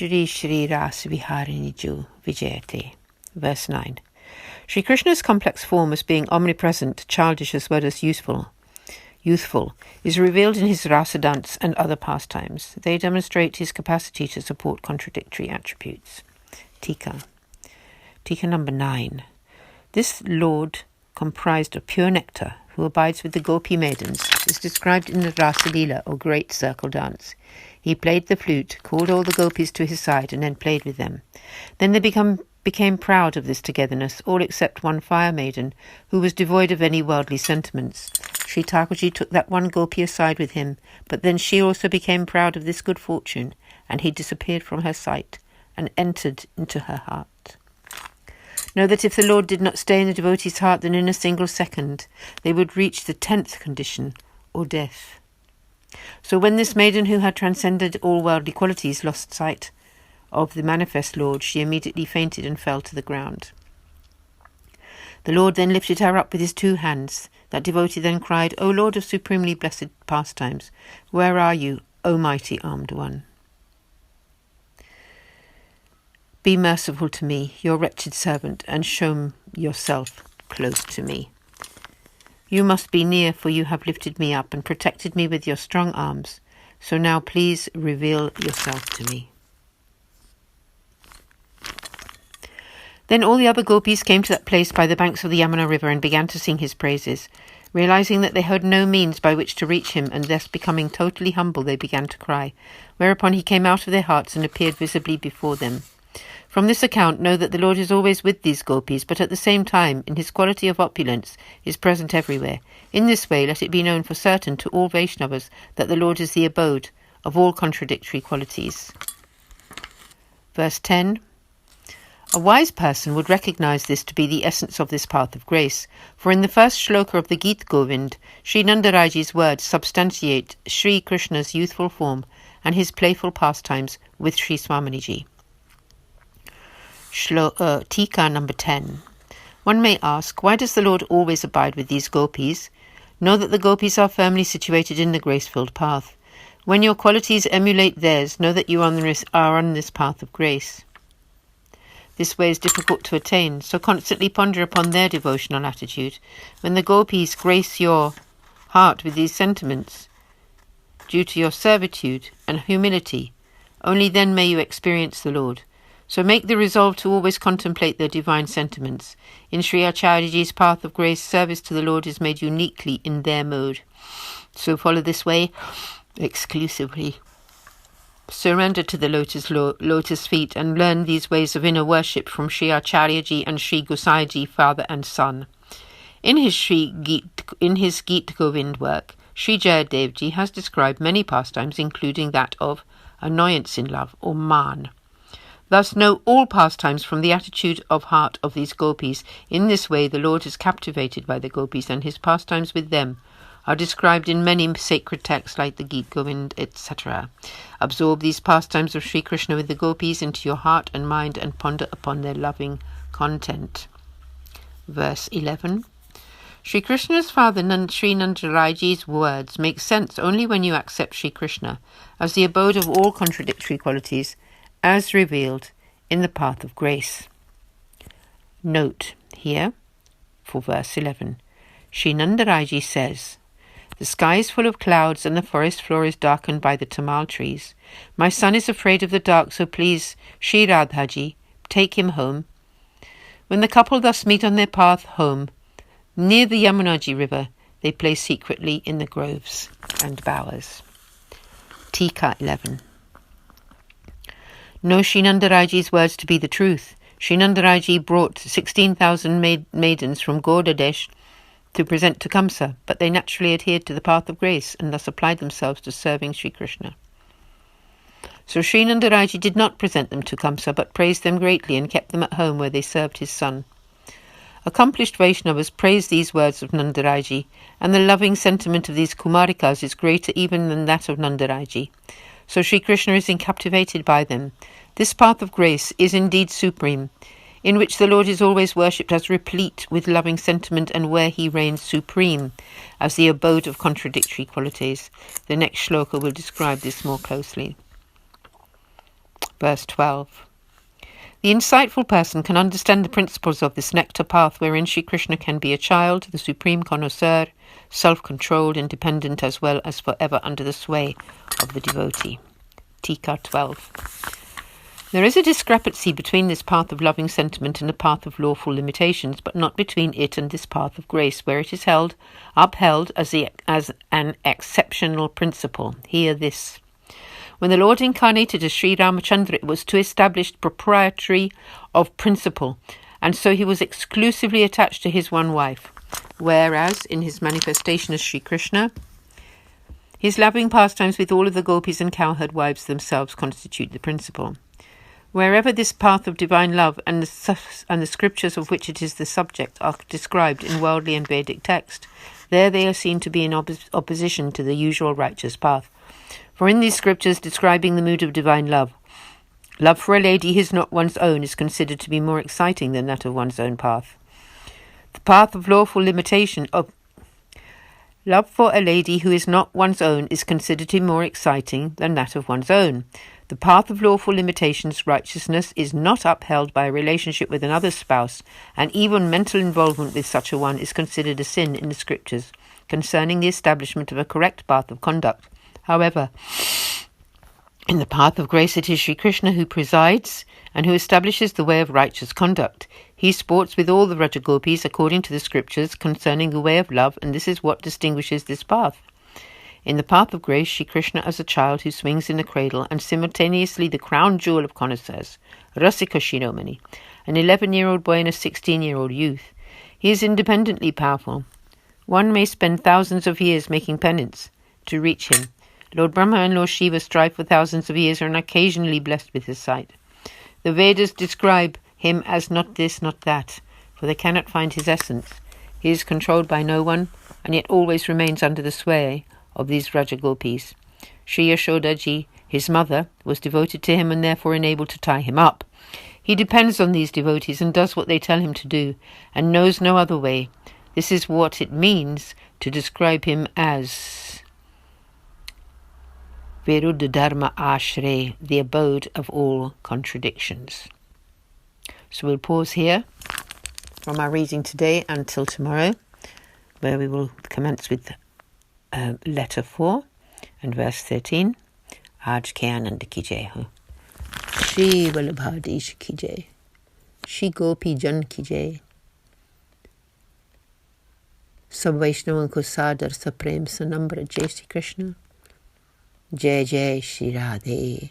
Shri Shri Ras Vihariniju Vijayate. Verse 9. Shri Krishna's complex form as being omnipresent, childish as well as youthful, is revealed in his rasa dance and other pastimes. They demonstrate his capacity to support contradictory attributes. Tika number 9. This Lord, comprised of pure nectar, who abides with the gopi maidens, is described in the Rasa Leela, or great circle dance. He played the flute, called all the gopis to his side, and then played with them. Then they became proud of this togetherness, all except one fire maiden, who was devoid of any worldly sentiments. Sri Thakurji took that one gopi aside with him, but then she also became proud of this good fortune, and he disappeared from her sight and entered into her heart. Know that if the Lord did not stay in the devotee's heart, then in a single second they would reach the 10th condition, or death. So when this maiden who had transcended all worldly qualities lost sight of the manifest Lord, she immediately fainted and fell to the ground. The Lord then lifted her up with his 2 hands. That devotee then cried, O Lord of supremely blessed pastimes, where are you, O mighty armed one? Be merciful to me, your wretched servant, and show yourself close to me. You must be near, for you have lifted me up and protected me with your strong arms. So now please reveal yourself to me. Then all the other gopis came to that place by the banks of the Yamuna river and began to sing his praises. Realizing that they had no means by which to reach him, and thus becoming totally humble, they began to cry, whereupon he came out of their hearts and appeared visibly before them. From this account, know that the Lord is always with these gopis, but at the same time, in his quality of opulence, is present everywhere. In this way, let it be known for certain to all Vaishnavas that the Lord is the abode of all contradictory qualities. Verse 10. A wise person would recognize this to be the essence of this path of grace, for in the first shloka of the Gita Govind, Sri Nandaraji's words substantiate Sri Krishna's youthful form and his playful pastimes with Sri Swaminiji. Tika number 10. One may ask, why does the Lord always abide with these gopis? Know that the gopis are firmly situated in the grace-filled path. When your qualities emulate theirs, know that you are on this path of grace. This way is difficult to attain, so constantly ponder upon their devotional attitude. When the gopis grace your heart with these sentiments, due to your servitude and humility, only then may you experience the Lord. So make the resolve to always contemplate their divine sentiments. In Sri Acharyaji's path of grace, service to the Lord is made uniquely in their mode. So follow this way exclusively. Surrender to the lotus feet and learn these ways of inner worship from Sri Acharyaji and Sri Gosaiji, father and son. In his Gita Govind work, Sri Jayadevji has described many pastimes, including that of annoyance in love, or man. Thus know all pastimes from the attitude of heart of these gopis. In this way the Lord is captivated by the gopis, and his pastimes with them are described in many sacred texts like the Gita Govind, etc. Absorb these pastimes of Sri Krishna with the gopis into your heart and mind and ponder upon their loving content. Verse 11. Sri Krishna's father Sri Nandaraji's words make sense only when you accept Sri Krishna as the abode of all contradictory qualities, as revealed in the path of grace. Note here, for verse 11, Sri Nandaraji says, the sky is full of clouds and the forest floor is darkened by the tamal trees. My son is afraid of the dark, so please, Sri Radhaji, take him home. When the couple thus meet on their path home, near the Yamunaji river, they play secretly in the groves and bowers. Tika 11. Know Sri Nandaraji's words to be the truth. Sri Nandaraji brought 16,000 maidens from Gaudadesh to present to Kamsa, but they naturally adhered to the path of grace and thus applied themselves to serving Sri Krishna. So Sri Nandaraji did not present them to Kamsa, but praised them greatly and kept them at home where they served his son. Accomplished Vaishnavas praise these words of Nandaraji, and the loving sentiment of these Kumarikas is greater even than that of Nandaraji. So Sri Krishna is captivated by them. This path of grace is indeed supreme, in which the Lord is always worshipped as replete with loving sentiment and where he reigns supreme as the abode of contradictory qualities. The next shloka will describe this more closely. Verse 12. The insightful person can understand the principles of this nectar path wherein Sri Krishna can be a child, the supreme connoisseur, self-controlled, independent, as well as forever under the sway of the devotee. Tika 12. There is a discrepancy between this path of loving sentiment and the path of lawful limitations, but not between it and this path of grace, where it is upheld as an exceptional principle. Hear this. When the Lord incarnated as Sri Ramachandra, it was to establish propriety of principle, and so he was exclusively attached to his one wife, whereas in his manifestation as Sri Krishna, his loving pastimes with all of the gopis and cowherd wives themselves constitute the principle. Wherever this path of divine love and the scriptures of which it is the subject are described in worldly and Vedic text, there they are seen to be in opposition to the usual righteous path. For in these scriptures describing the mood of divine love for a lady who is not one's own is considered to be more exciting than that of one's own path. The path of lawful limitation of love for a lady who is not one's own is considered to be more exciting than that of one's own. The path of lawful limitations, righteousness, is not upheld by a relationship with another spouse, and even mental involvement with such a one is considered a sin in the scriptures concerning the establishment of a correct path of conduct. However, in the path of grace it is Sri Krishna who presides and who establishes the way of righteous conduct. He sports with all the Vraja gopis according to the scriptures concerning the way of love, and this is what distinguishes this path. In the path of grace, Sri Krishna as a child who swings in a cradle and simultaneously the crown jewel of connoisseurs, Rasika Shiromani, an 11-year-old boy and a 16-year-old youth. He is independently powerful. One may spend thousands of years making penance to reach him. Lord Brahma and Lord Shiva strive for thousands of years and are occasionally blessed with his sight. The Vedas describe him as not this, not that, for they cannot find his essence. He is controlled by no one, and yet always remains under the sway of these Vraja gopis. Sri Yashodaji, his mother, was devoted to him and therefore enabled to tie him up. He depends on these devotees and does what they tell him to do, and knows no other way. This is what it means to describe him as Viruddha Dharma Ashray, the abode of all contradictions. So we'll pause here from our reading today until tomorrow, where we will commence with letter 4 and verse 13. Aaj ke Anand ki jai ho. Shri Vallabhadesh ki jai. Shri Gopi Jan ki jai. Sab Vaishnavan ko sadar sa prem sa nambra. Jai Shri Krishna. Jai Jai Shri Radhe.